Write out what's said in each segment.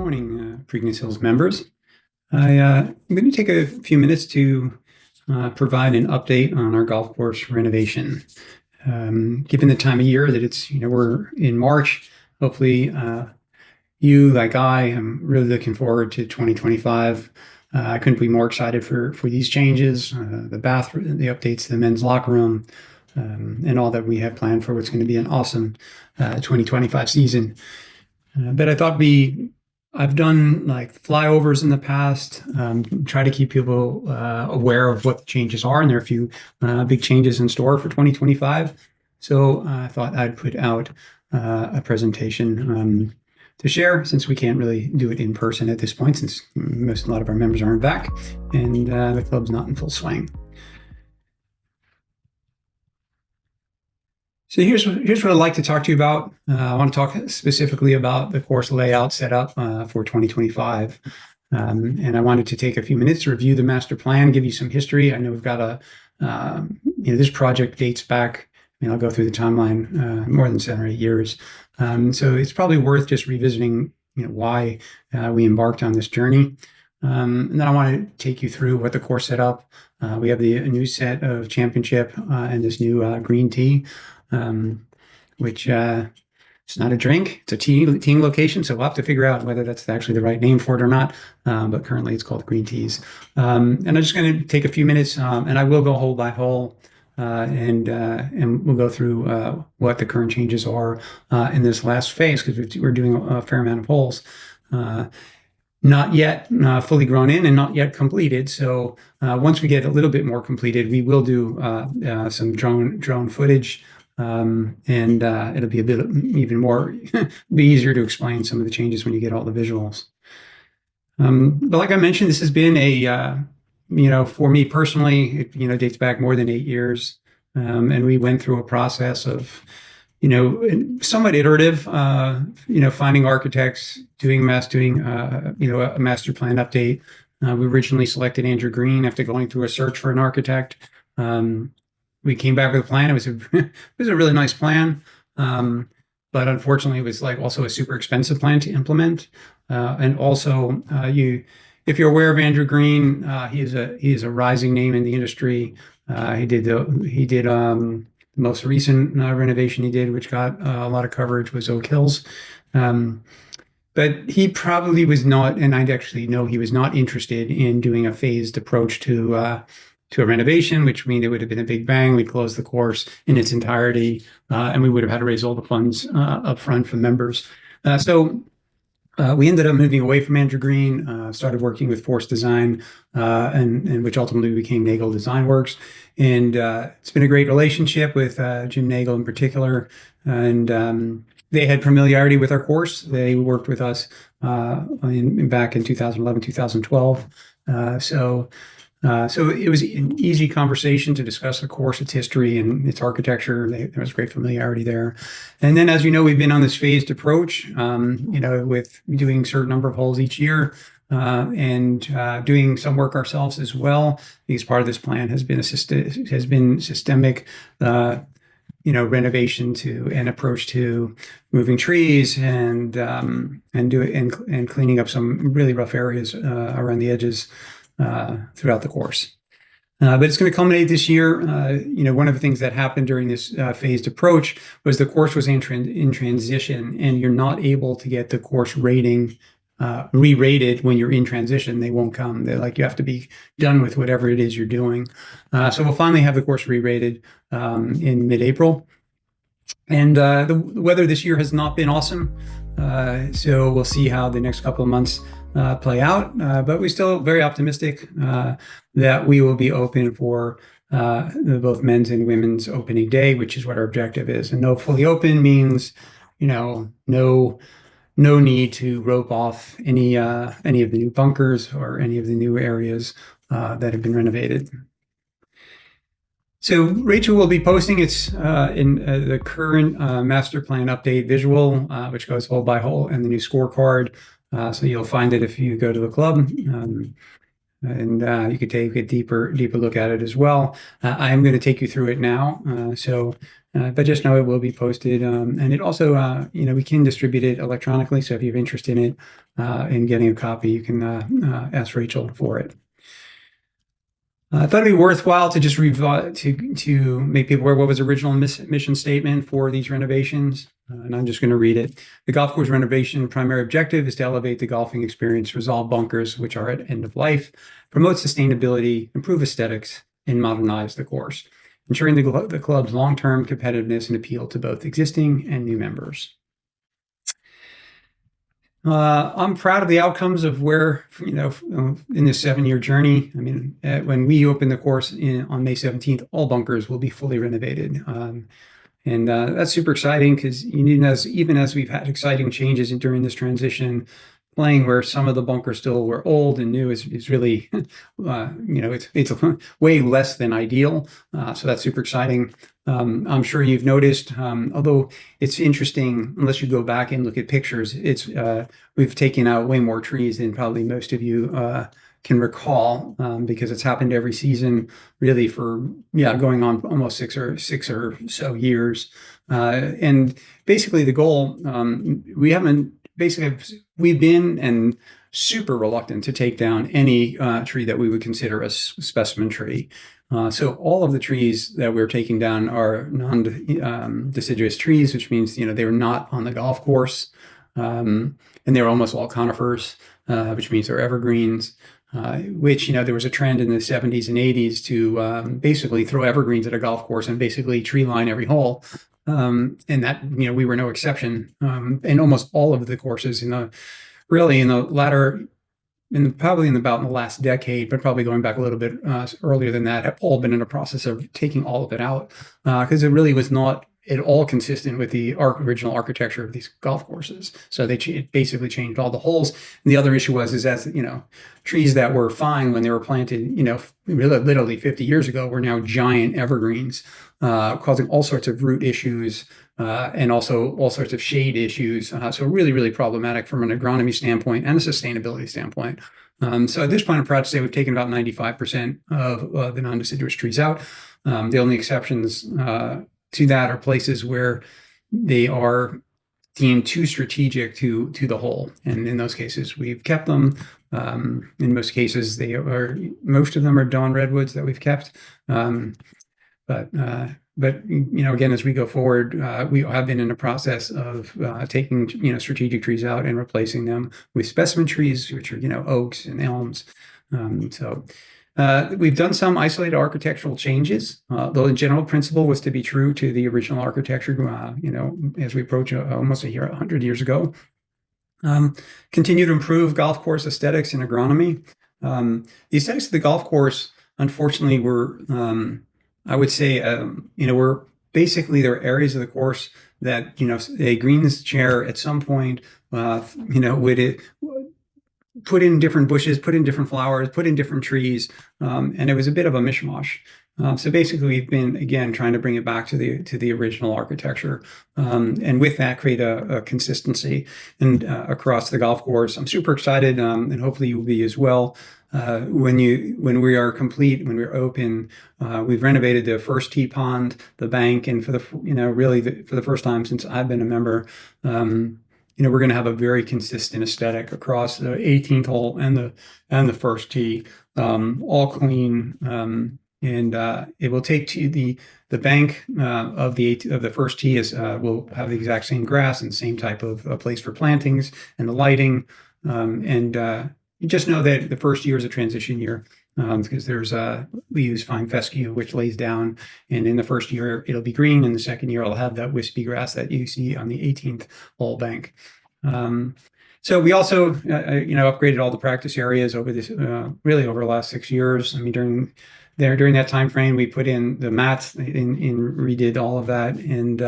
morning, Preakness Hills members. I'm going to take a few minutes to provide an update on our golf course renovation. Given the time of year that we're in March, hopefully you, like I, am really looking forward to 2025. I couldn't be more excited for these changes, the updates to the men's locker room, and all that we have planned for what's going to be an awesome 2025 season. But I thought I've done like flyovers in the past, try to keep people aware of what the changes are, and there are a few big changes in store for 2025. So I thought I'd put out a presentation to share, since we can't really do it in person at this point, since a lot of our members aren't back and the club's not in full swing. So here's what I'd like to talk to you about. I want to talk specifically about the course layout set up for 2025. And I wanted to take a few minutes to review the master plan, give you some history. I know we've got this project dates back, I'll go through the timeline, more than 7 or 8 years. So it's probably worth just revisiting, why we embarked on this journey. And then I want to take you through what the course set up. We have a new set of championship and this new green tee. Which it's not a drink, it's a team location, so we'll have to figure out whether that's actually the right name for it or not, but currently it's called Green Teas. And I'm just going to take a few minutes, and I will go hole by hole, and we'll go through what the current changes are in this last phase, because we're doing a fair amount of holes. Not yet fully grown in and not yet completed. So once we get a little bit more completed, we will do some drone footage. And it'll be a bit even more be easier to explain some of the changes when you get all the visuals. But like I mentioned, this has been for me personally, it dates back more than 8 years. And we went through a process of, somewhat iterative, finding architects, doing a master plan update. We originally selected Andrew Green after going through a search for an architect. We came back with a plan. It was a really nice plan, but unfortunately, it was also a super expensive plan to implement. And also, if you're aware of Andrew Green, he is a rising name in the industry. He did the most recent renovation he did, which got a lot of coverage, was Oak Hills. But he probably was not, and I actually know he was not interested in doing a phased approach to a renovation, which means it would have been a big bang. We'd close the course in its entirety, and we would have had to raise all the funds up front from members. So we ended up moving away from Andrew Green, started working with Force Design, and which ultimately became Nagel Design Works. And it's been a great relationship with Jim Nagel in particular. And they had familiarity with our course. They worked with us back in 2011, 2012. So it was an easy conversation to discuss the course, its history, and its architecture. There was great familiarity there. And then, as you know, we've been on this phased approach, with doing a certain number of holes each year, and doing some work ourselves as well. Because part of this plan has been systemic, renovation to an approach to moving trees and cleaning up some really rough areas around the edges. Throughout the course. But it's going to culminate this year. One of the things that happened during this phased approach was the course was in transition, and you're not able to get the course rating re-rated when you're in transition. They won't come. You have to be done with whatever it is you're doing. So we'll finally have the course re-rated in mid-April. And the weather this year has not been awesome. So we'll see how the next couple of months play out, but we're still very optimistic that we will be open for both men's and women's opening day, which is what our objective is. And no fully open means, no need to rope off any of the new bunkers or any of the new areas that have been renovated. So Rachel will be posting its the current master plan update visual, which goes hole by hole, and the new scorecard. So you'll find it if you go to the club. and you could take a deeper look at it as well. I am going to take you through it now. But just know it will be posted. And it also, we can distribute it electronically. So if you're interested in getting a copy, you can ask Rachel for it. I thought it'd be worthwhile to just to make people aware what was the original mission statement for these renovations. And I'm just going to read it. The golf course renovation primary objective is to elevate the golfing experience, resolve bunkers, which are at end of life, promote sustainability, improve aesthetics, and modernize the course, ensuring the club's long-term competitiveness and appeal to both existing and new members. I'm proud of the outcomes of where, in this 7-year journey. I mean, when we open the course on May 17th, all bunkers will be fully renovated. And that's super exciting because even as we've had exciting changes during this transition, playing where some of the bunkers still were old and new is really, it's way less than ideal. So that's super exciting. I'm sure you've noticed, although it's interesting, unless you go back and look at pictures, we've taken out way more trees than probably most of you can recall, because it's happened every season, really for going on almost six or so years. And basically, the goal we've been super reluctant to take down any tree that we would consider a specimen tree. So all of the trees that we're taking down are non-deciduous trees, which means they were not on the golf course, and they're almost all conifers, which means they're evergreens. Which there was a trend in the 70s and 80s to basically throw evergreens at a golf course and basically tree line every hole. And that we were no exception. And almost all of the courses probably in about the last decade, but probably going back a little bit earlier than that, have all been in a process of taking all of it out, because it really was not at all consistent with the original architecture of these golf courses. So it basically changed all the holes. And the other issue is that trees that were fine when they were planted, literally 50 years ago, were now giant evergreens, causing all sorts of root issues, and also all sorts of shade issues. So really, really problematic from an agronomy standpoint and a sustainability standpoint. So at this point, I'm proud to say we've taken about 95% of the non-deciduous trees out. The only exceptions to that are places where they are deemed too strategic to the hole, and in those cases we've kept them. In most cases, most of them are dawn redwoods that we've kept. But again, as we go forward, we have been in a process of taking strategic trees out and replacing them with specimen trees, which are oaks and elms. We've done some isolated architectural changes, though the general principle was to be true to the original architecture, as we approach almost 100 years ago. Continue to improve golf course aesthetics and agronomy. The aesthetics of the golf course, unfortunately, were, I would say, were basically there are areas of the course that, a greens chair at some point, would put in different bushes, put in different flowers, put in different trees, and it was a bit of a mishmash. So basically, we've been again trying to bring it back to the original architecture, and with that, create a consistency and across the golf course. I'm super excited, and hopefully you will be as well. When we are complete, when we're open, we've renovated the first tee pond, the bank, and for the first time since I've been a member. We're going to have a very consistent aesthetic across the 18th hole and the first tee, all clean. And it will take to the bank of the first tee will have the exact same grass and same type of place for plantings and the lighting. You just know that the first year is a transition year, because we use fine fescue, which lays down, and in the first year it'll be green, and the second year it'll have that wispy grass that you see on the 18th hole bank. So we also, upgraded all the practice areas over really over the last 6 years. I mean, during that time frame, we put in the mats and redid all of that, and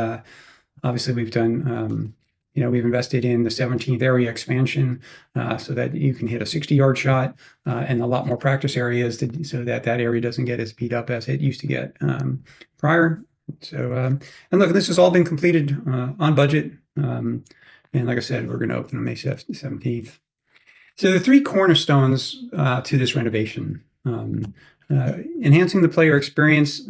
obviously we've done. We've invested in the 17th area expansion, so that you can hit a 60-yard shot, and a lot more practice areas so that area doesn't get as beat up as it used to get prior. So, and look, this has all been completed on budget. And like I said, we're going to open on May 17th. So the three cornerstones to this renovation, enhancing the player experience,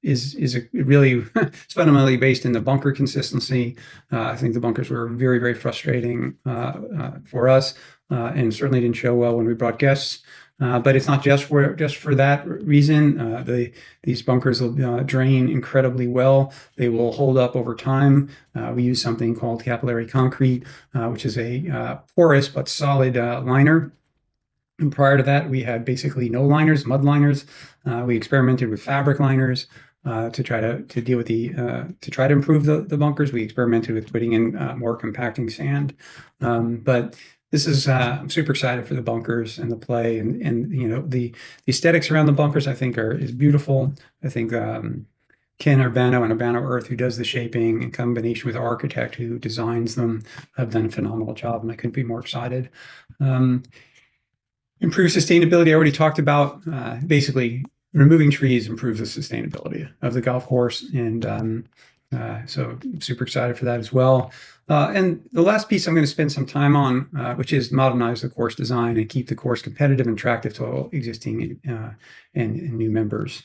is really it's fundamentally based in the bunker consistency. I think the bunkers were very, very frustrating for us, and certainly didn't show well when we brought guests. But it's not just for that reason. These bunkers will drain incredibly well. They will hold up over time. We use something called capillary concrete, which is a porous but solid liner. And prior to that, we had basically no liners, mud liners. We experimented with fabric liners to try to deal with to try to improve the bunkers. We experimented with putting in more compacting sand, but this is I'm super excited for the bunkers and the play, and the aesthetics around the bunkers I think is beautiful. I think Ken Urbano and Urbano Earth, who does the shaping in combination with the architect who designs them, have done a phenomenal job, and I couldn't be more excited. Improve sustainability, I already talked about. Basically, removing trees improves the sustainability of the golf course, and so I'm super excited for that as well. And the last piece I'm going to spend some time on, which is modernize the course design and keep the course competitive and attractive to all existing and new members.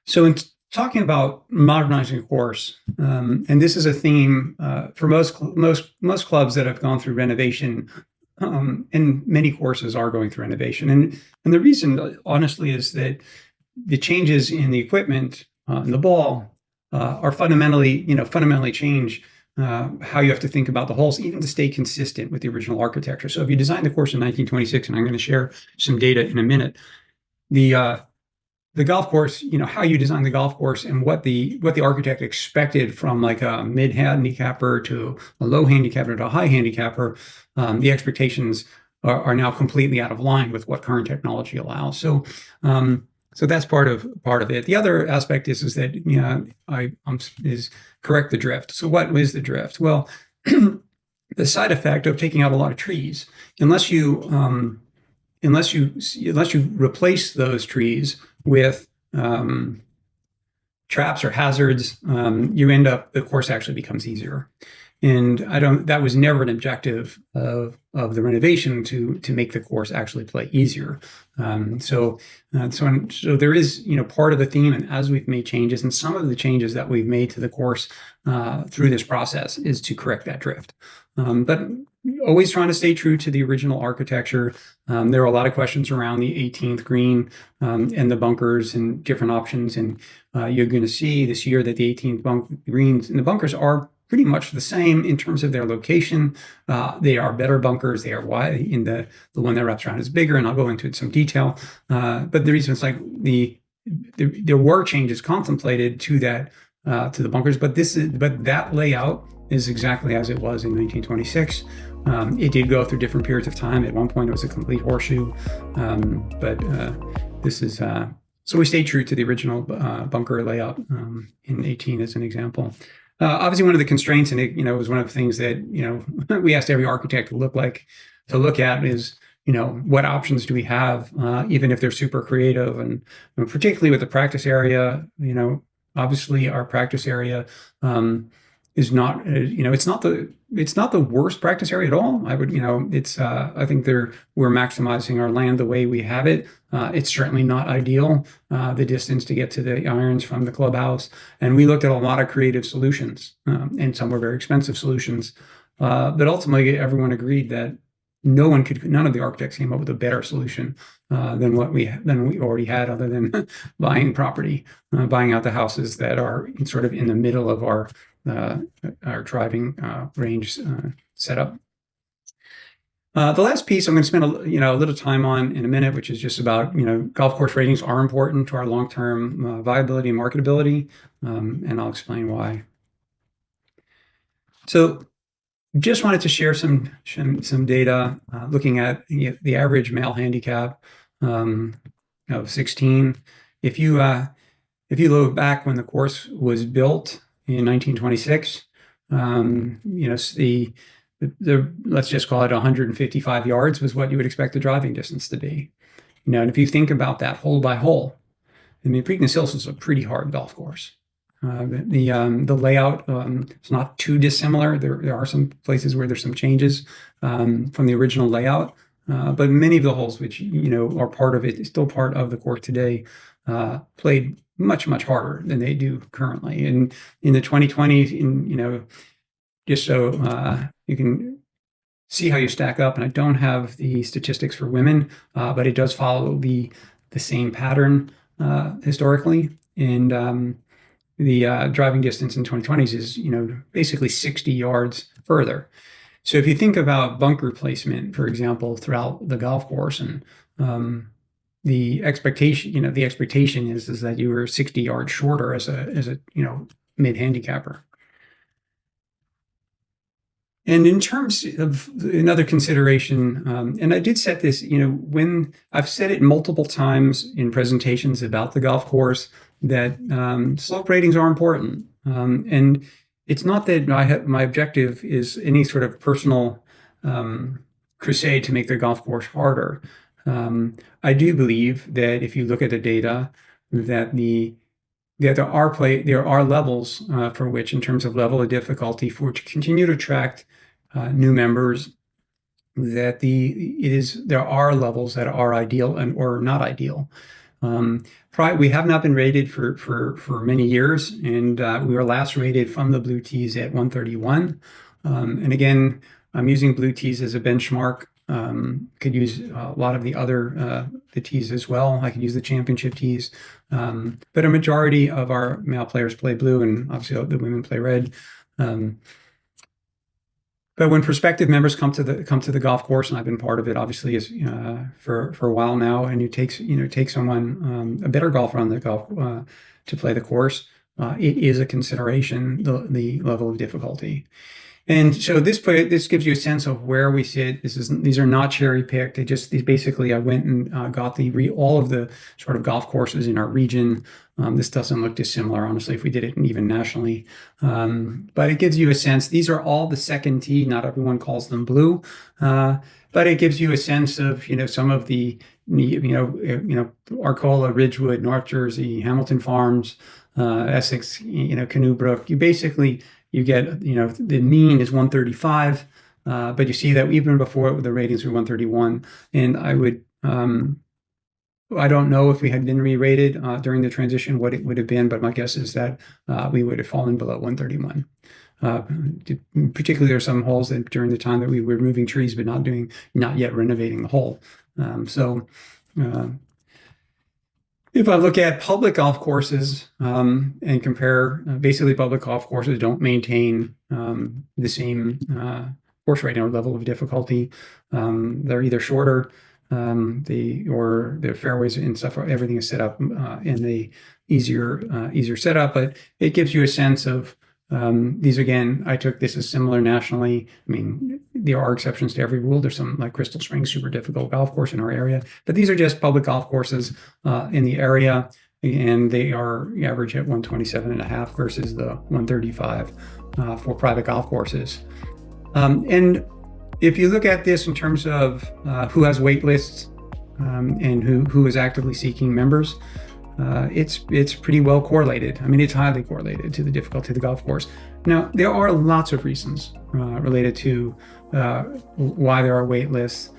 So in talking about modernizing a course, and this is a theme for most clubs that have gone through renovation. And many courses are going through renovation. And the reason, honestly, is that the changes in the equipment and the ball are fundamentally change how you have to think about the holes, even to stay consistent with the original architecture. So if you designed the course in 1926, and I'm going to share some data in a minute, the golf course, how you design the golf course and what the architect expected from like a mid handicapper to a low handicapper to a high handicapper, the expectations are now completely out of line with what current technology allows. So that's part of it. The other aspect is that is correct the drift. So what is the drift? Well, the side effect of taking out a lot of trees, unless you replace those trees with traps or hazards, the course actually becomes easier. And that was never an objective of the renovation to make the course actually play easier. So there is, part of the theme, and as we've made changes, and some of the changes that we've made to the course through this process is to correct that drift. But always trying to stay true to the original architecture. There are a lot of questions around the 18th green and the bunkers and different options. And you're going to see this year that the 18th greens and the bunkers are pretty much the same in terms of their location. They are better bunkers. They are wide. In the one that wraps around is bigger, and I'll go into it in some detail. But the reason it's like there were changes contemplated to that to the bunkers, but that layout is exactly as it was in 1926. It did go through different periods of time. At one point, it was a complete horseshoe, but this is so we stayed true to the original bunker layout in 18 as an example. Obviously, one of the constraints, and it was one of the things that we asked every architect to look at is what options do we have, even if they're super creative, and particularly with the practice area. Obviously, our practice area is not it's not the worst practice area at all. I think we're maximizing our land the way we have it. It's certainly not ideal, the distance to get to the irons from the clubhouse. And we looked at a lot of creative solutions, and some were very expensive solutions. But ultimately, everyone agreed that none of the architects came up with a better solution than we already had, other than buying property, buying out the houses that are sort of in the middle of our driving range setup. The last piece I'm going to spend a little time on in a minute, which is just about golf course ratings are important to our long-term viability and marketability, and I'll explain why. So, just wanted to share some data looking at the average male handicap of 16. If you look back when the course was built in 1926, let's just call it 155 yards was what you would expect the driving distance to be. And if you think about that hole by hole, Preakness Hills is a pretty hard golf course. The layout is not too dissimilar. There are some places where there's some changes from the original layout, but many of the holes, which are part of it, still part of the course today, played much harder than they do currently. And in the 2020s, just so you can see how you stack up, and I don't have the statistics for women, but it does follow the same pattern historically. And the driving distance in 2020s is, basically 60 yards further. So if you think about bunker placement, for example, throughout the golf course, and the expectation is that you were 60 yards shorter as a mid-handicapper. And in terms of another consideration, and I did set this, when I've said it multiple times in presentations about the golf course, that slope ratings are important. And it's not that my objective is any sort of personal crusade to make the golf course harder. I do believe that if you look at the data, that there are levels for which, in terms of level of difficulty, for to continue to attract new members, that there are levels that are ideal or not ideal. We have not been rated for many years, and we were last rated from the blue tees at 131. And again, I'm using blue tees as a benchmark. Could use a lot of the other the tees as well. I could use the championship tees, but a majority of our male players play blue, and obviously the women play red. But when prospective members come to the golf course, and I've been part of it, obviously, is for a while now, and you take someone a better golfer on the golf to play the course, it is a consideration, the level of difficulty. And so this gives you a sense of where we sit. These are not cherry picked. Basically, I went and got all of the sort of golf courses in our region. This doesn't look dissimilar, honestly, if we did it even nationally. But it gives you a sense. These are all the second tee. Not everyone calls them blue, but it gives you a sense of some of the Arcola, Ridgewood, North Jersey, Hamilton Farms, Essex, Canoe Brook. You get, the mean is 135, but you see that even before the ratings were 131. And I don't know if we had been re-rated during the transition, what it would have been, but my guess is that we would have fallen below 131. Particularly, there are some holes that during the time that we were moving trees, but not yet renovating the hole. If I look at public golf courses and compare, basically public golf courses don't maintain the same course rating or level of difficulty. They're either shorter, or their fairways and stuff, everything is set up in the easier setup. But it gives you a sense of these. Again, I took this as similar nationally. I mean, there are exceptions to every rule. There's some, like Crystal Springs, super difficult golf course in our area, but these are just public golf courses in the area, and they are average at 127.5 versus the 135 for private golf courses. And if you look at this in terms of who has wait lists and who is actively seeking members, it's pretty well correlated. I mean, it's highly correlated to the difficulty of the golf course. Now, there are lots of reasons related to why there are wait lists.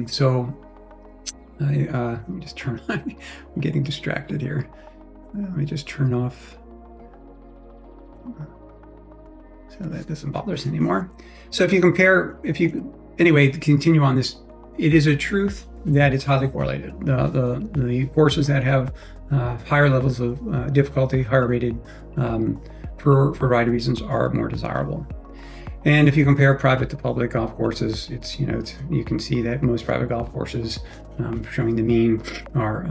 So let me just turn on. I'm getting distracted here. Let me just turn off so that doesn't bother us anymore. So anyway, to continue on this, it is a truth that it's highly correlated. The courses that have higher levels of difficulty, higher rated, for a variety of reasons, are more desirable. And if you compare private to public golf courses, you can see that most private golf courses, showing the mean, are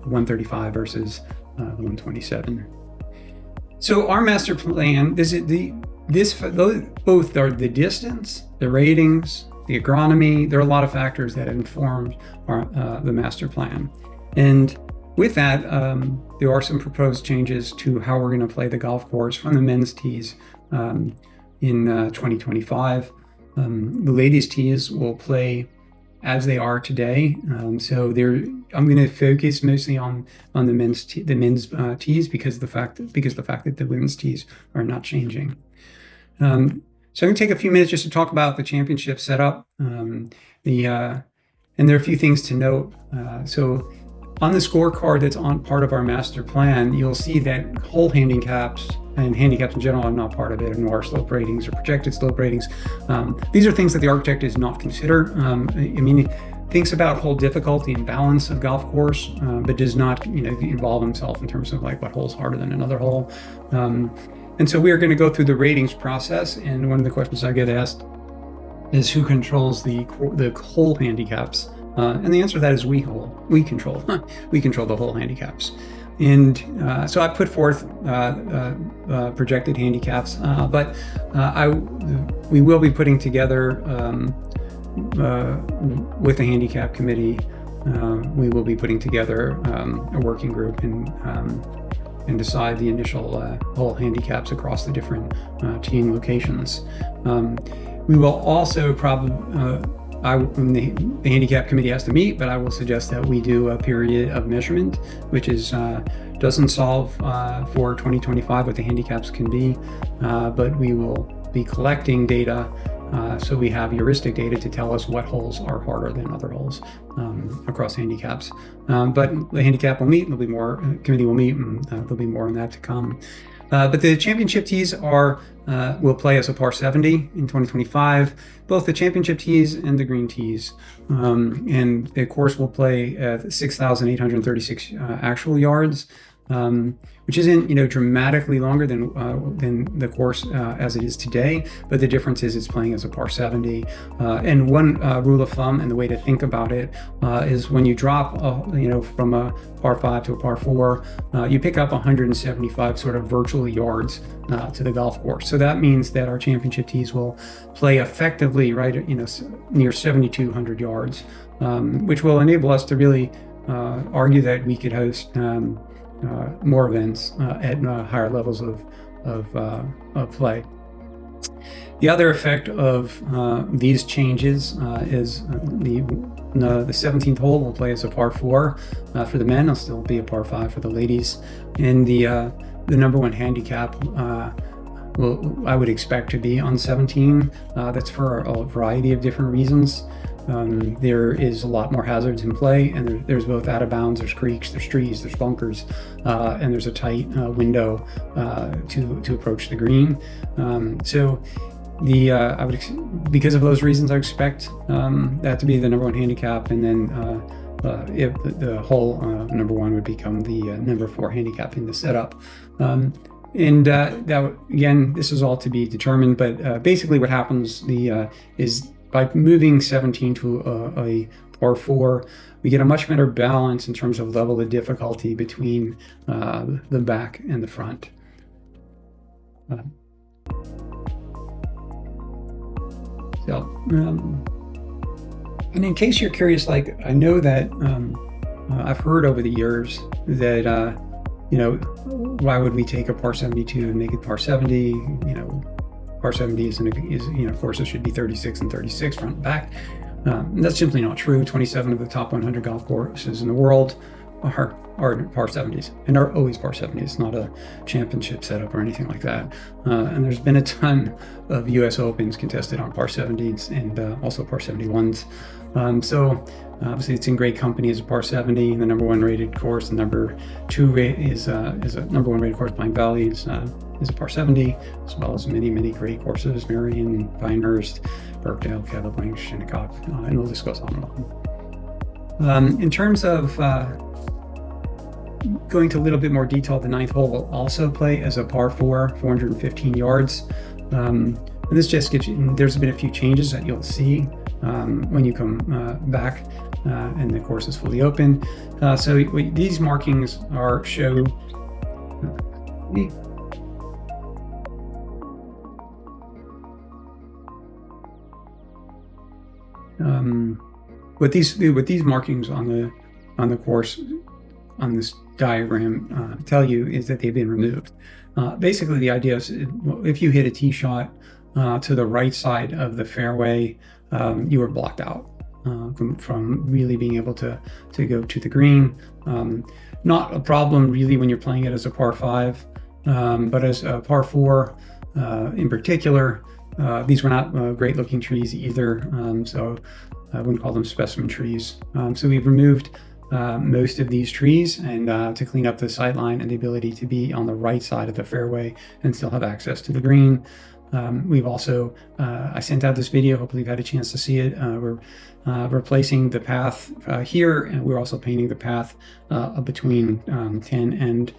135 versus 127. So our master plan, both are the distance, the ratings, the agronomy. There are a lot of factors that inform the master plan. And with that, there are some proposed changes to how we're going to play the golf course from the men's tees in 2025. The ladies' tees will play as they are today. So I'm going to focus mostly on the men's tees because the fact that the women's tees are not changing. So I'm going to take a few minutes just to talk about the championship setup. And there are a few things to note. So on the scorecard that's on part of our master plan, you'll see that hole handicaps and handicaps in general are not part of it, nor slope ratings or projected slope ratings. These are things that the architect does not consider. He thinks about hole difficulty and balance of golf course, but does not, involve himself in terms of like what hole's harder than another hole. And so we are going to go through the ratings process. And one of the questions I get asked is who controls the hole handicaps? And the answer to that is we control the hole handicaps. And so I put forth projected handicaps, but we will be putting together with the handicap committee. We will be putting together a working group and decide the initial hole handicaps across the different teeing locations. We will also probably. The handicap committee has to meet, but I will suggest that we do a period of measurement, which doesn't solve for 2025 what the handicaps can be, but we will be collecting data so we have heuristic data to tell us what holes are harder than other holes across handicaps. But the handicap will meet, committee will meet, and there'll be more on that to come. But the championship tees will play as a par 70 in 2025, both the championship tees and the green tees. And the course will play at 6,836 actual yards, which isn't dramatically longer than the course as it is today, but the difference is it's playing as a par 70. And one rule of thumb and the way to think about it is when you drop from a par 5 to a par 4, you pick up 175 sort of virtual yards to the golf course. So that means that our championship tees will play effectively right at near 7,200 yards, which will enable us to really argue that we could host more events at higher levels of play. The other effect of these changes is the 17th hole will play as a par 4 for the men. It'll still be a par 5 for the ladies. And the number one handicap I would expect to be on 17. That's for a variety of different reasons. There is a lot more hazards in play, and there's both out of bounds, there's creeks, there's trees, there's bunkers, and there's a tight window to approach the green. So because of those reasons, I expect that to be the number one handicap, and then if the hole number one would become the number 4 handicap in the setup. And that again, this is all to be determined, but basically what happens is by moving 17 to a par 4, we get a much better balance in terms of level of difficulty between the back and the front. And in case you're curious, like I know that I've heard over the years that why would we take a par 72 and make it par 70? Par 70 is of course it should be 36 and 36 front and back. That's simply not true. 27 of the top 100 golf courses in the world are par 70s and are always par 70s. It's not a championship setup or anything like that. And there's been a ton of US Opens contested on par 70s and also par 71s. So obviously it's in great company as a par 70, the number one rated course. The number 2 is a number one rated course, Pine Valley is a par 70, as well as many great courses, Marion, Pinehurst, Birkdale, Kettleblank, Shinnecock, and the list goes on and on. In terms of going to a little bit more detail, the 9th hole will also play as a par 4, 415 yards. And this just gives you, there's been a few changes that you'll see when you come back and the course is fully open. So these markings show what these markings on the course on this diagram tell you is that they've been removed. Basically, the idea is if you hit a tee shot to the right side of the fairway, you are blocked out. from really being able to go to the green. Not a problem really when you're playing it as a par 5, but as a par 4 in particular, these were not great looking trees either, so I wouldn't call them specimen trees. So we've removed most of these trees and to clean up the sightline and the ability to be on the right side of the fairway and still have access to the green. We've also, I sent out this video, hopefully you've had a chance to see it. We're replacing the path here, and we're also painting the path between 10 and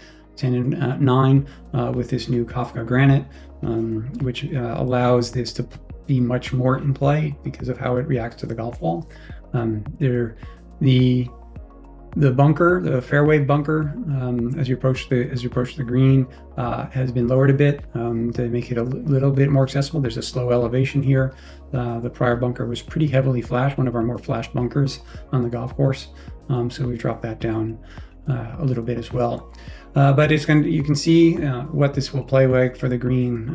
9 with this new Kafka granite, which allows this to be much more in play because of how it reacts to the golf ball. The bunker, the fairway bunker, as you approach the green, has been lowered a bit to make it a little bit more accessible. There's a slow elevation here. The prior bunker was pretty heavily flashed, one of our more flashed bunkers on the golf course. So we've dropped that down a little bit as well. But you can see what this will play like for the green.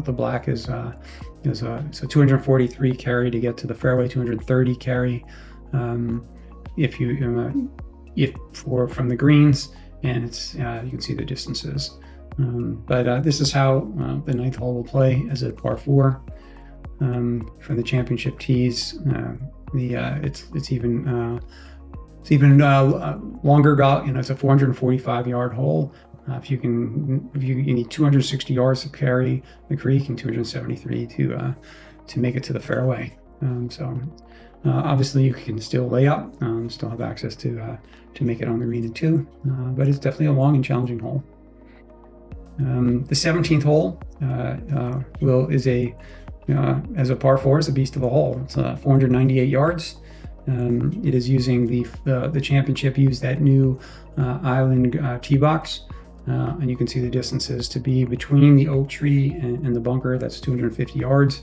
The black is a 243 carry to get to the fairway, 230 carry. From the greens, and it's you can see the distances. But this is how the 9th hole will play as a par 4. For the championship tees, it's even longer. It's a 445-yard hole. You need 260 yards to carry the creek and 273 to make it to the fairway. Obviously you can still lay up, still have access to make it on the green in 2, but it's definitely a long and challenging hole. The 17th hole as a par 4 is a beast of a hole. It's 498 yards. It is using the championship used that new island tee box, and you can see the distances to be between the oak tree and the bunker. That's 250 yards.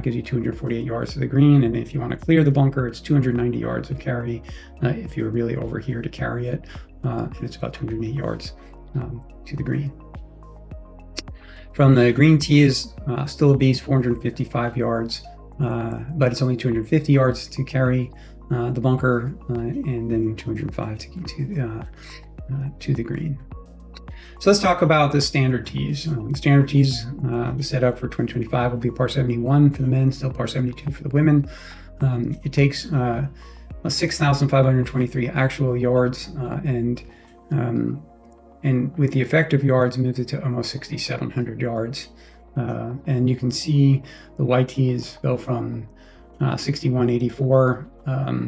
Gives you 248 yards to the green, and if you want to clear the bunker, it's 290 yards of carry if you're really over here to carry it, and it's about 208 yards to the green. From the green tees, still a beast, 455 yards, but it's only 250 yards to carry the bunker, and then 205 to the green. So let's talk about the standard tees. The standard tees, the setup for 2025 will be par 71 for the men, still par 72 for the women. It takes 6,523 actual yards, and with the effective yards, moves it to almost 6,700 yards. And you can see the white tees go from 6,184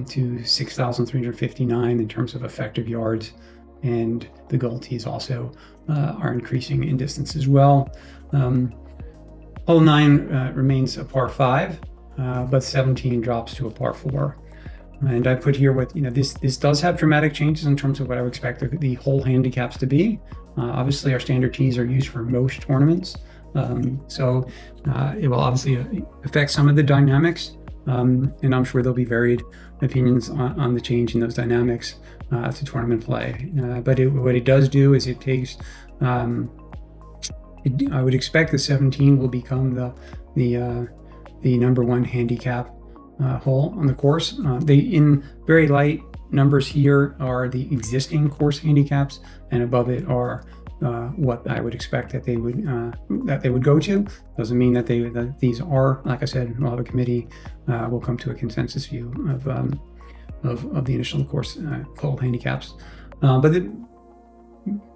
to 6,359 in terms of effective yards. And the gold tees also are increasing in distance as well. Hole 9 remains a par 5, but 17 drops to a par 4. And I put here this does have dramatic changes in terms of what I would expect the hole handicaps to be. Obviously, our standard tees are used for most tournaments, so it will obviously affect some of the dynamics. And I'm sure there'll be varied opinions on the change in those dynamics to tournament play. But what it does do is it takes, I would expect the 17 will become the number 1 handicap hole on the course. In very light numbers here are the existing course handicaps, and above it are what I would expect that they would go to. Doesn't mean that these are, like I said, we'll have a committee will come to a consensus view of the initial course hole handicaps. But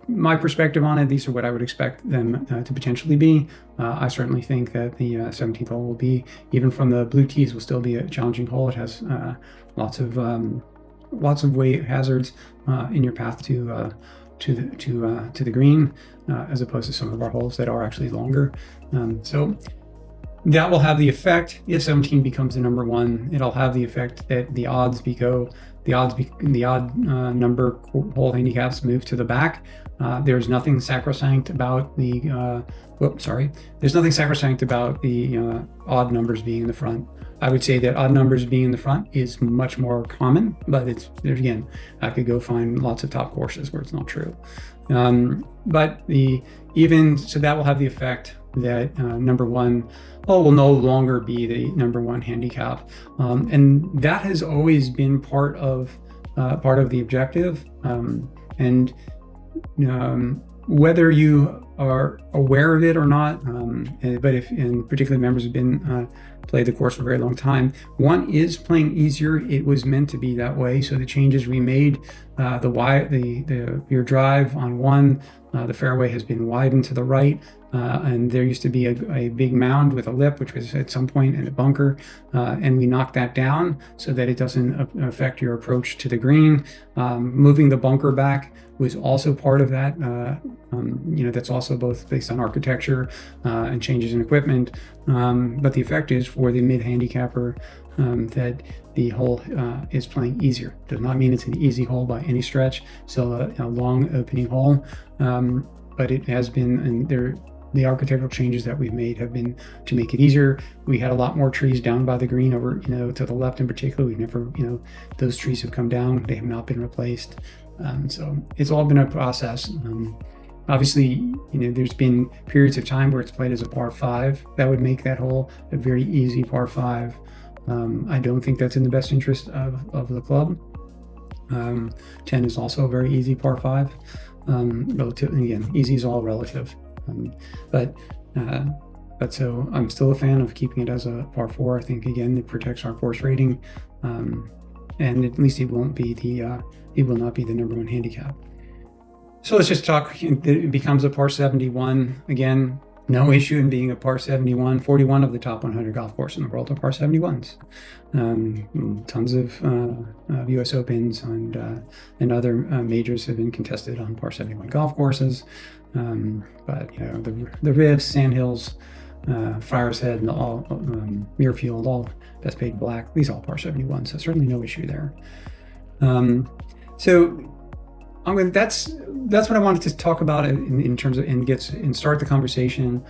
my perspective on it, these are what I would expect them to potentially be. I certainly think that the 17th hole will be, even from the blue tees, will still be a challenging hole. It has lots of weight hazards in your path to the green, as opposed to some of our holes that are actually longer. So that will have the effect, if 17 becomes the number 1, it'll have the effect that the odd number hole handicaps move to the back. There's nothing sacrosanct about there's nothing sacrosanct about the odd numbers being in the front. I would say that odd numbers being in the front is much more common, but there's again, I could go find lots of top courses where it's not true. So that will have the effect that number one hole will no longer be the number one handicap, and that has always been part of the objective. And whether you are aware of it or not, but if, and particularly members have been played the course for a very long time, one is playing easier. It was meant to be that way. So the changes we made, your drive on one, the fairway has been widened to the right, and there used to be a big mound with a lip, which was at some point in a bunker, and we knocked that down so that it doesn't affect your approach to the green. Moving the bunker back was also part of that. That's also both based on architecture and changes in equipment. But the effect is for the mid-handicapper that the hole is playing easier. Does not mean it's an easy hole by any stretch. Still a long opening hole, but it has been, and the architectural changes that we've made have been to make it easier. We had a lot more trees down by the green over, to the left in particular. We never, those trees have come down. They have not been replaced. So it's all been a process. Obviously, there's been periods of time where it's played as a par 5. That would make that hole a very easy par 5. I don't think that's in the best interest of the club. 10 is also a very easy par 5. Relative, again, easy is all relative. But so I'm still a fan of keeping it as a par 4. I think, again, it protects our course rating, and at least it will not be the number one handicap. So let's just talk. It becomes a par 71. Again, no issue in being a par 71. 41 of the top 100 golf courses in the world are par 71s. Tons of U.S. Opens and other majors have been contested on par 71 golf courses. But the Rivs, Sandhills, Friars Head, and all Muirfield, all Bethpage Black, these all par 71. So certainly no issue there. That's what I wanted to talk about in terms of and start the conversation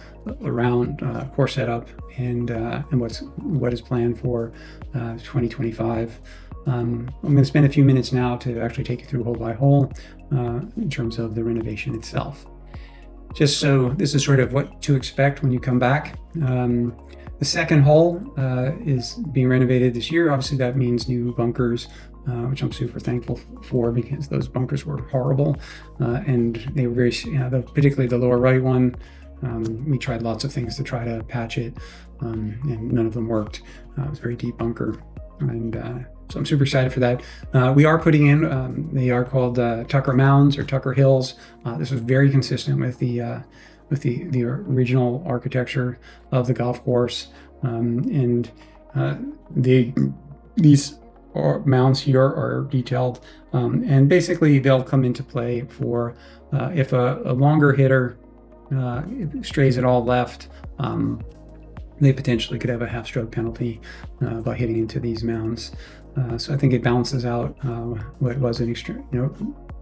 around course setup and what is planned for 2025. I'm going to spend a few minutes now to actually take you through hole by hole in terms of the renovation itself. Just so this is sort of what to expect when you come back. The second hole is being renovated this year. Obviously, that means new bunkers, which I'm super thankful for because those bunkers were horrible, and they were very, particularly the lower right one. We tried lots of things to try to patch it, and none of them worked. It was a very deep bunker, and so I'm super excited for that. We are putting in, they are called Tucker Mounds or Tucker Hills. This was very consistent with the original architecture of the golf course, and these mounds here are detailed, and basically they'll come into play for if a longer hitter strays it all left, they potentially could have a half-stroke penalty by hitting into these mounds. So I think it balances out what was an extreme,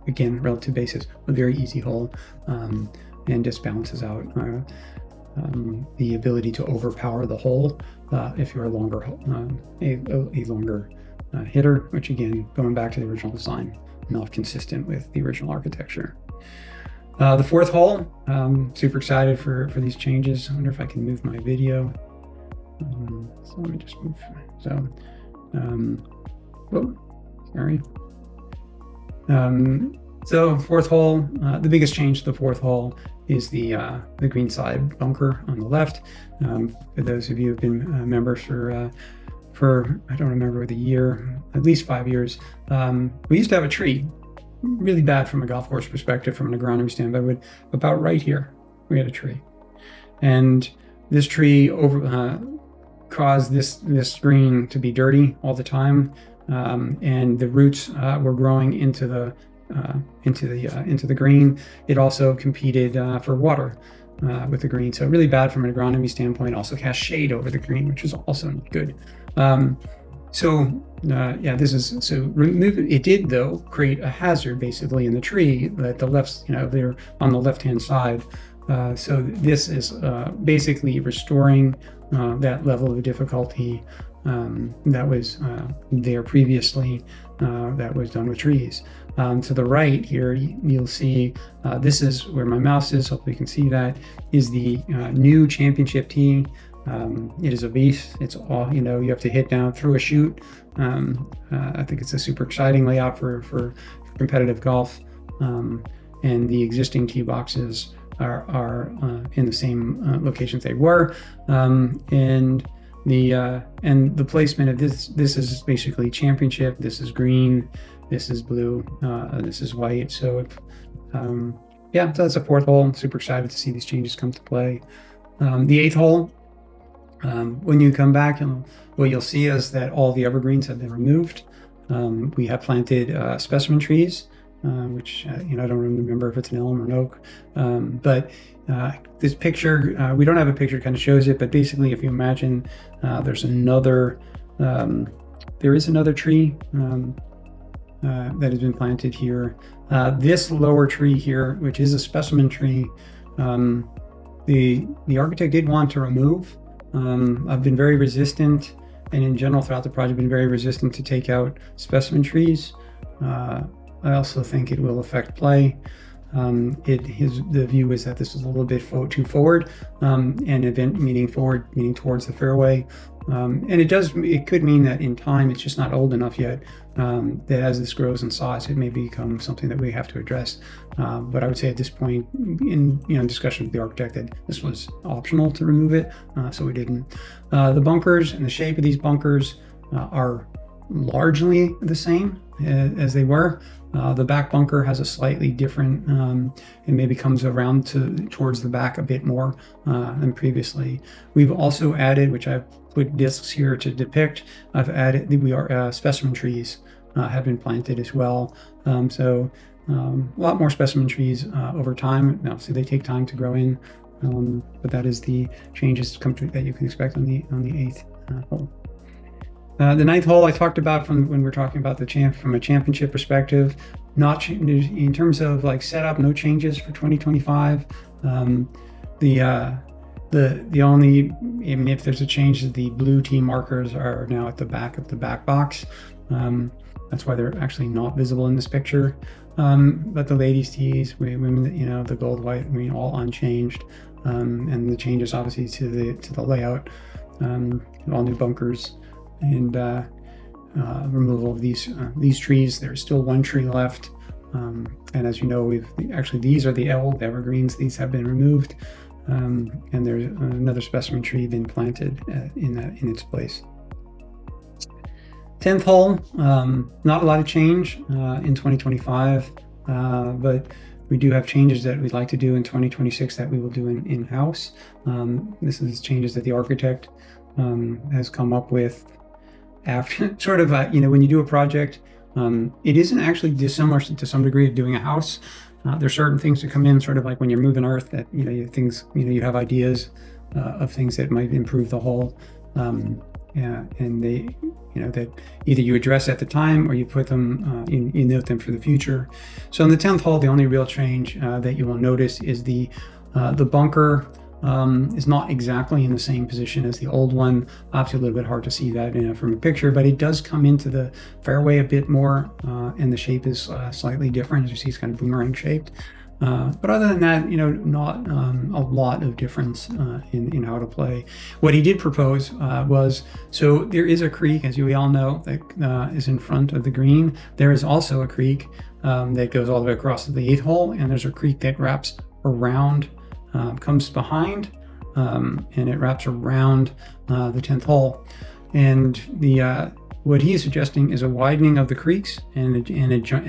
again, relative basis, a very easy hole, and just balances out the ability to overpower the hole if you're a longer hitter, which again, going back to the original design, not consistent with the original architecture. The fourth hole, super excited for these changes. I wonder if I can move my video. So let me just move. So, sorry. So fourth hole, the biggest change to the fourth hole is the greenside bunker on the left. For those of you who have been members for I don't remember the year, at least 5 years, we used to have a tree, really bad from a golf course perspective, from an agronomy standpoint, but about right here, we had a tree. And this tree caused this green to be dirty all the time, and the roots were growing into the green. It also competed for water with the green, so really bad from an agronomy standpoint. Also cast shade over the green, which is also not good. It did though create a hazard basically in the tree at the left, they're on the left-hand side. So this is basically restoring that level of difficulty that was there previously, that was done with trees. To the right here, you'll see this is where my mouse is. Hopefully you can see that is the new championship tee. It is a beast. It's all, you have to hit down through a chute. I think it's a super exciting layout for competitive golf. And the existing tee boxes are in the same locations they were. And the placement of this is basically championship. This is green, this is blue, this is white. So yeah, so that's a 4th hole. I'm super excited to see these changes come to play. The 8th hole, when you come back, what you'll see is that all the evergreens have been removed. We have planted specimen trees, which I don't remember if it's an elm or an oak, but this picture, we don't have a picture that kind of shows it, but basically if you imagine there is another tree that has been planted here. This lower tree here, which is a specimen tree, the architect did want to remove. I've been very resistant, and in general throughout the project been very resistant to take out specimen trees. I also think it will affect play. The view is that this is a little bit too forward, and event meaning forward, meaning towards the fairway. And it could mean that in time it's just not old enough yet, that as this grows in size, it may become something that we have to address. But I would say at this point in discussion with the architect that this was optional to remove it, so we didn't. The bunkers and the shape of these bunkers are largely the same as they were. The back bunker has a slightly different, it maybe comes around towards the back a bit more than previously. We've also added, which I've put discs here to depict, specimen trees have been planted as well. So a lot more specimen trees over time. Obviously they take time to grow in, but that is the changes that you can expect on the 8th hole. The 9th hole I talked about from when we're talking about from a championship perspective. Not in terms of like setup, no changes for 2025. The only, if there's a change, is the blue tee markers are now at the back of the back box. That's why they're actually not visible in this picture. But the ladies' tees, women, the gold, white, all unchanged. And the changes obviously to the layout, all new bunkers. And removal of these trees. There's still one tree left, and as you know, these are the old evergreens. These have been removed, and there's another specimen tree been planted in its place. 10th hole, not a lot of change in 2025, but we do have changes that we'd like to do in 2026 that we will do in-house. This is changes that the architect has come up with after sort of, when you do a project, it isn't actually dissimilar to some degree of doing a house. There's certain things that come in sort of like when you're moving earth that, you have ideas of things that might improve the whole. And they, that either you address at the time or you put them, you note them for the future. So in the 10th hole, the only real change that you will notice is the bunker is not exactly in the same position as the old one. Obviously a little bit hard to see that from a picture, but it does come into the fairway a bit more, and the shape is slightly different. As you see, it's kind of boomerang shaped. But other than that, not a lot of difference in how to play. What he did propose was, so there is a creek, as we all know, that is in front of the green. There is also a creek that goes all the way across to the 8th hole, and there's a creek that wraps around, comes behind, and it wraps around the 10th hole. And what he is suggesting is a widening of the creeks and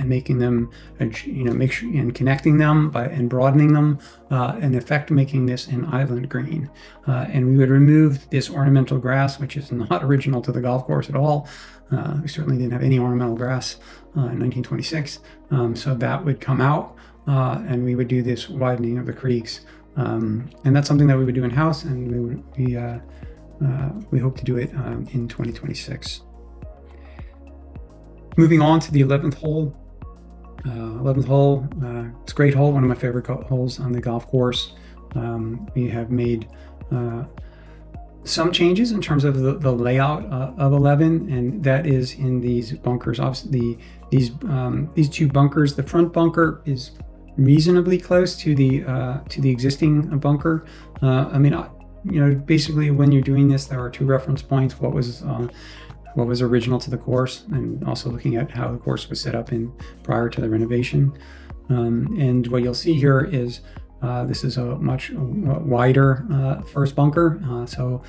making them, and connecting them and broadening them, in effect making this an island green. And we would remove this ornamental grass, which is not original to the golf course at all. We certainly didn't have any ornamental grass in 1926. So that would come out, and we would do this widening of the creeks. And that's something that we would do in-house, and we hope to do it in 2026. Moving on to the 11th hole. 11th hole, it's a great hole, one of my favorite holes on the golf course. We have made some changes in terms of the layout of 11, and that is in these bunkers. Obviously, these two bunkers. The front bunker is reasonably close to the existing bunker. I mean, basically, when you're doing this, there are two reference points: what was original to the course, and also looking at how the course was set up in prior to the renovation. And what you'll see here is this is a much wider first bunker, so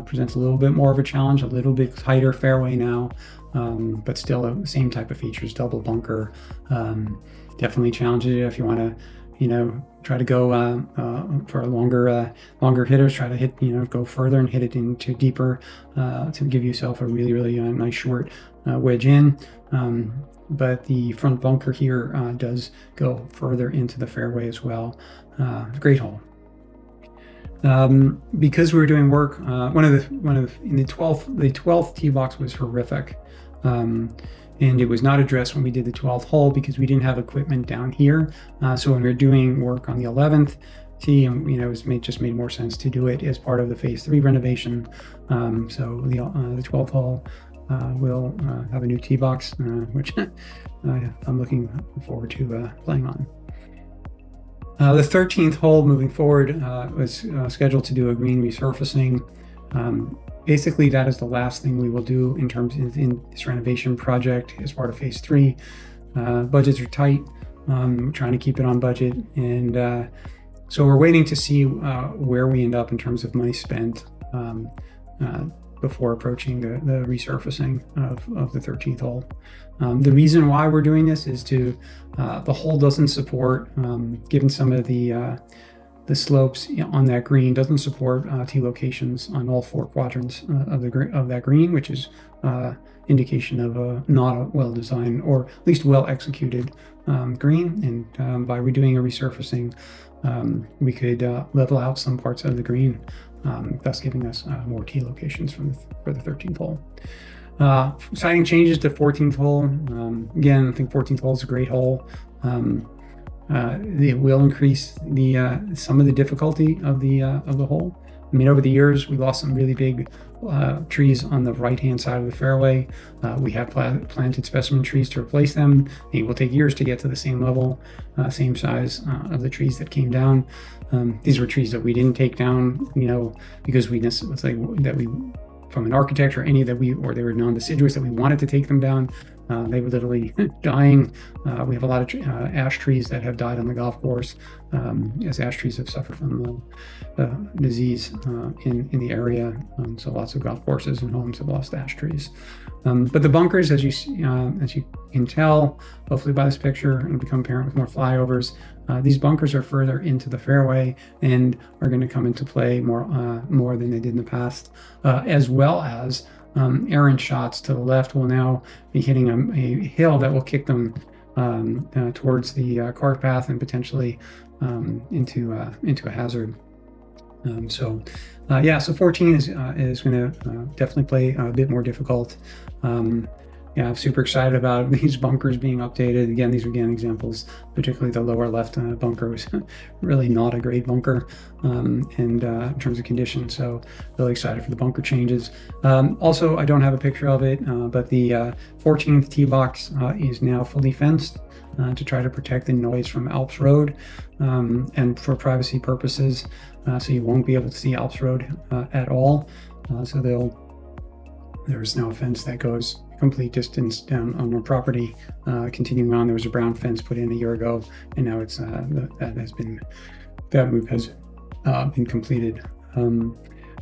presents a little bit more of a challenge, a little bit tighter fairway now, but still the same type of features, double bunker. Definitely challenges you if you want to, try to go for longer hitters, try to hit, go further and hit it into deeper to give yourself a really, really nice short wedge in. But the front bunker here does go further into the fairway as well. Great hole. Because we were doing work, in the 12th tee box was horrific. And it was not addressed when we did the 12th hole because we didn't have equipment down here. So when we were doing work on the 11th tee, it just made more sense to do it as part of the phase 3 renovation. So the 12th hole will have a new tee box, which I'm looking forward to playing on. The 13th hole moving forward was scheduled to do a green resurfacing. Basically, that is the last thing we will do in this renovation project as part of phase 3. Budgets are tight. We're trying to keep it on budget, and so we're waiting to see where we end up in terms of money spent before approaching the resurfacing of the 13th hole. The reason why we're doing this is the hole doesn't support, given some of the slopes on that green, doesn't support tee locations on all 4 quadrants of that green, which is indication of not a well-designed or at least well-executed green. And by redoing a resurfacing, we could level out some parts of the green, thus giving us more tee locations for the 13th hole. Exciting changes to 14th hole. Again, I think 14th hole is a great hole. It will increase some of the difficulty of the hole. I mean, over the years, we lost some really big trees on the right-hand side of the fairway. We have planted specimen trees to replace them. It will take years to get to the same level, same size of the trees that came down. These were trees that we didn't take down, because from an architect or or they were non-deciduous that we wanted to take them down. They were literally dying. We have a lot of ash trees that have died on the golf course, as ash trees have suffered from disease in the area. So lots of golf courses and homes have lost ash trees. But the bunkers, as you can tell, hopefully by this picture, and become apparent with more flyovers, these bunkers are further into the fairway and are going to come into play more than they did in the past, as well as errant shots to the left will now be hitting a hill that will kick them towards the cart path and potentially into a hazard. So 14 is going to definitely play a bit more difficult. I'm super excited about these bunkers being updated. Again, these are examples, particularly the lower left bunker was really not a great bunker in terms of condition. So really excited for the bunker changes. Also, I don't have a picture of it, but the 14th tee box is now fully fenced to try to protect the noise from Alps Road and for privacy purposes. So you won't be able to see Alps Road at all. There's now a fence that goes complete distance down on our property. Continuing on, there was a brown fence put in a year ago, and now that move has been completed.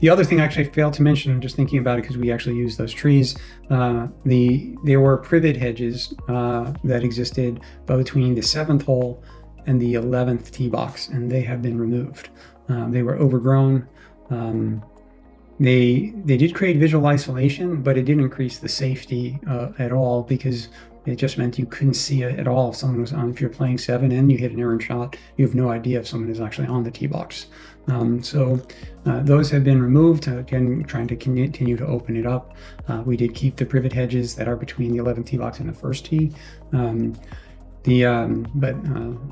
The other thing actually I failed to mention, just thinking about it, because we actually used those trees, there were privet hedges that existed between the 7th hole and the 11th tee box, and they have been removed. They were overgrown. They did create visual isolation, but it didn't increase the safety at all, because it just meant you couldn't see it at all. If you're playing 7 and you hit an errant shot, you have no idea if someone is actually on the tee box. So those have been removed, again, trying to continue to open it up. We did keep the privet hedges that are between the 11th tee box and the first tee. But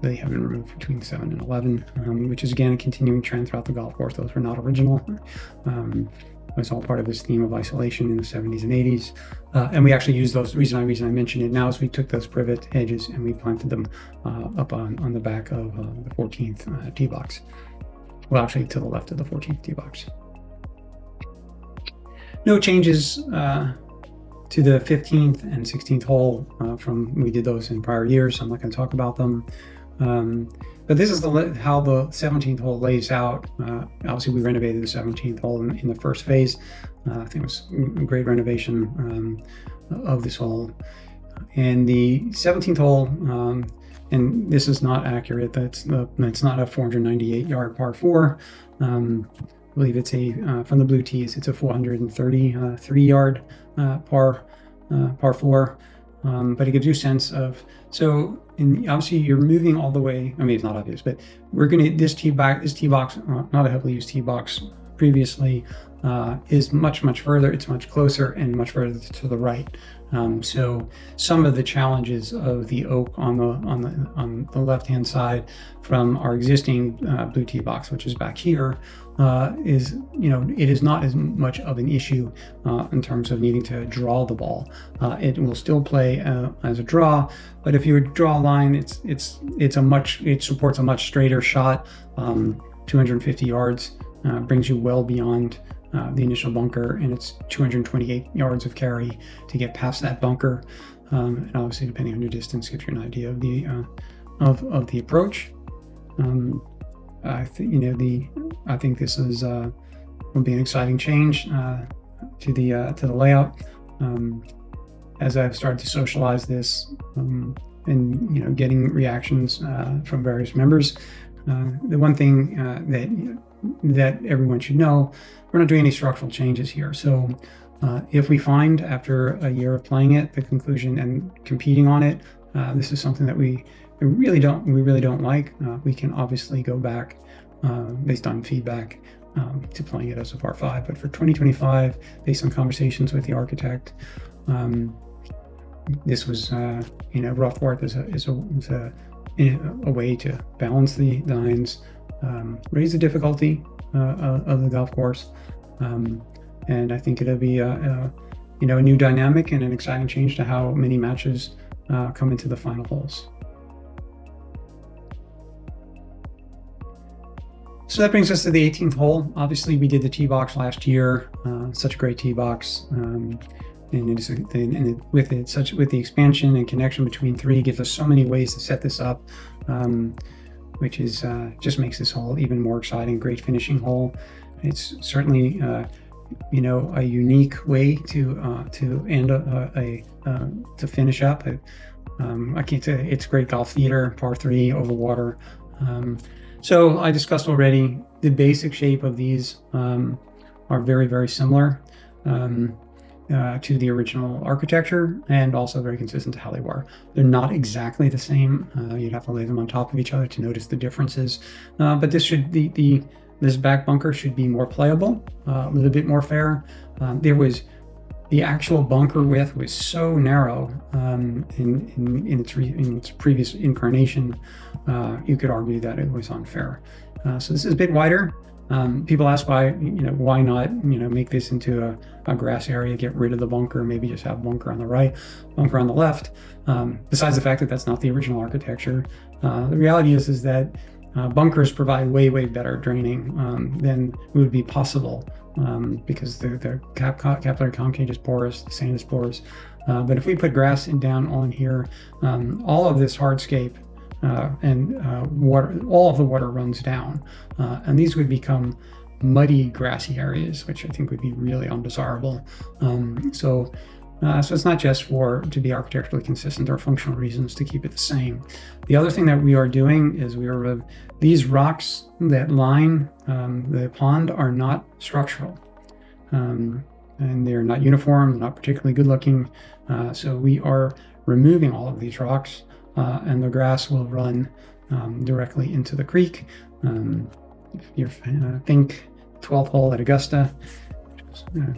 they have been removed between 7 and 11, which is again a continuing trend throughout the golf course. Those were not original. was all part of this theme of isolation in the 70s and 80s. And we actually used those. The reason I mentioned it now is we took those privet hedges and we planted them up on the back of the 14th tee box. Well, actually to the left of the 14th tee box. No changes to the 15th and 16th hole from we did those in prior years, so I'm not going to talk about them. But this is how the 17th hole lays out. Obviously, we renovated the 17th hole in the first phase. I think it was a great renovation of this hole. And the 17th hole, and this is not accurate. It's not a 498-yard par 4. I believe it's from the blue tees. It's a 433-yard par 4. But it gives you a sense of, so obviously you're moving all the way. I mean, it's not obvious, but we're going to, this tee box, not a heavily used tee box previously, is much further. It's much closer and much further to the right. So some of the challenges of the oak on the left-hand side from our existing blue tee box, which is back here, is, it is not as much of an issue in terms of needing to draw the ball. It will still play as a draw, but if you draw a line, it supports a much straighter shot. 250 yards brings you well beyond the initial bunker, and it's 228 yards of carry to get past that bunker. And obviously, depending on your distance, gives you an idea of the approach. I think this will be an exciting change to the layout. As I've started to socialize this and getting reactions from various members, the one thing that everyone should know, we're not doing any structural changes here. So if we find after a year of playing it, the conclusion and competing on it, this is something that we really don't like, we can obviously go back based on feedback to playing it as a par 5. But for 2025, based on conversations with the architect, this was Roughworth is a way to balance the nines, raise the difficulty of the golf course, and I think it'll be a new dynamic and an exciting change to how many matches come into the final holes. So that brings us to the 18th hole. Obviously, we did the tee box last year. Such a great tee box, and with the expansion and connection between 3, gives us so many ways to set this up, which is just makes this hole even more exciting. Great finishing hole. It's certainly a unique way to end to finish up. I can't say it's great golf theater, par 3 over water. So I discussed already the basic shape of these are very similar to the original architecture, and also very consistent to how they were. They're not exactly the same. You'd have to lay them on top of each other to notice the differences. But this should this back bunker should be more playable, a little bit more fair. The actual bunker width was so narrow in its previous incarnation. You could argue that it was unfair. So this is a bit wider. People ask why not make this into a grass area, get rid of the bunker, maybe just have bunker on the right, bunker on the left. Besides the fact that that's not the original architecture, the reality is that bunkers provide way better draining than would be possible, because the capillary concave is porous, the sand is porous. But if we put grass down on here, all of this hardscape and water, all of the water runs down, and these would become muddy, grassy areas, which I think would be really undesirable. So it's not just to be architecturally consistent or functional reasons to keep it the same. The other thing that we are doing is these rocks that line the pond are not structural, and they're not uniform, not particularly good looking. So we are removing all of these rocks, and the grass will run directly into the creek. If you think 12th hole at Augusta,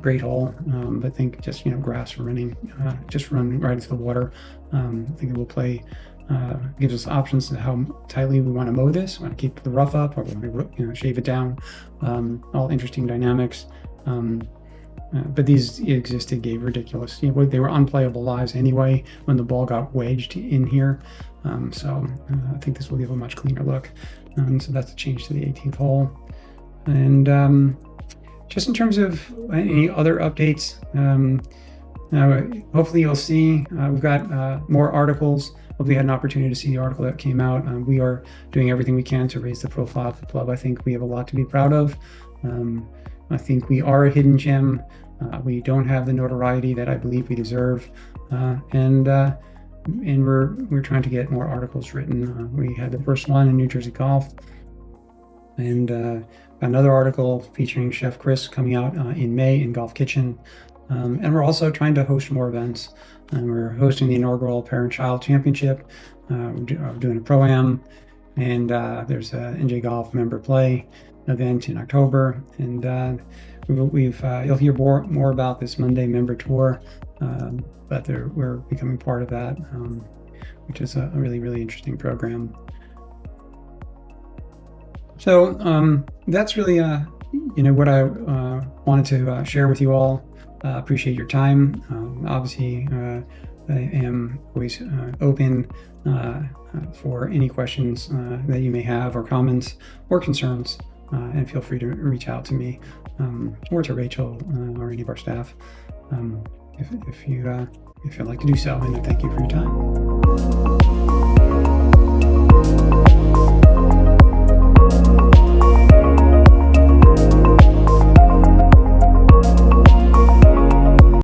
great hole, but think just grass running, just run right into the water. I think it will play, gives us options to how tightly we want to mow this. Want to keep the rough up, or want to shave it down. All interesting dynamics. but these existed, gave ridiculous, they were unplayable lies anyway when the ball got wedged in here. So I think this will give a much cleaner look. So that's a change to the 18th hole. And just in terms of any other updates, hopefully you'll see we've got more articles. Hopefully you had an opportunity to see the article that came out. We are doing everything we can to raise the profile of the club. I think we have a lot to be proud of. I think we are a hidden gem. We don't have the notoriety that I believe we deserve, and we're trying to get more articles written. We had the first one in New Jersey Golf, and another article featuring Chef Chris coming out in May in Golf Kitchen, and we're also trying to host more events. We're hosting the inaugural Parent-Child Championship. We're doing a Pro-Am, and there's a NJ Golf member play event in October, and you'll hear more about this Monday member tour, but we're becoming part of that, which is a really, really interesting program. So that's really what I wanted to share with you all. Appreciate your time. Obviously, I am always open for any questions that you may have, or comments or concerns, and feel free to reach out to me or to Rachel or any of our staff if you'd like to do so. And I thank you for your time.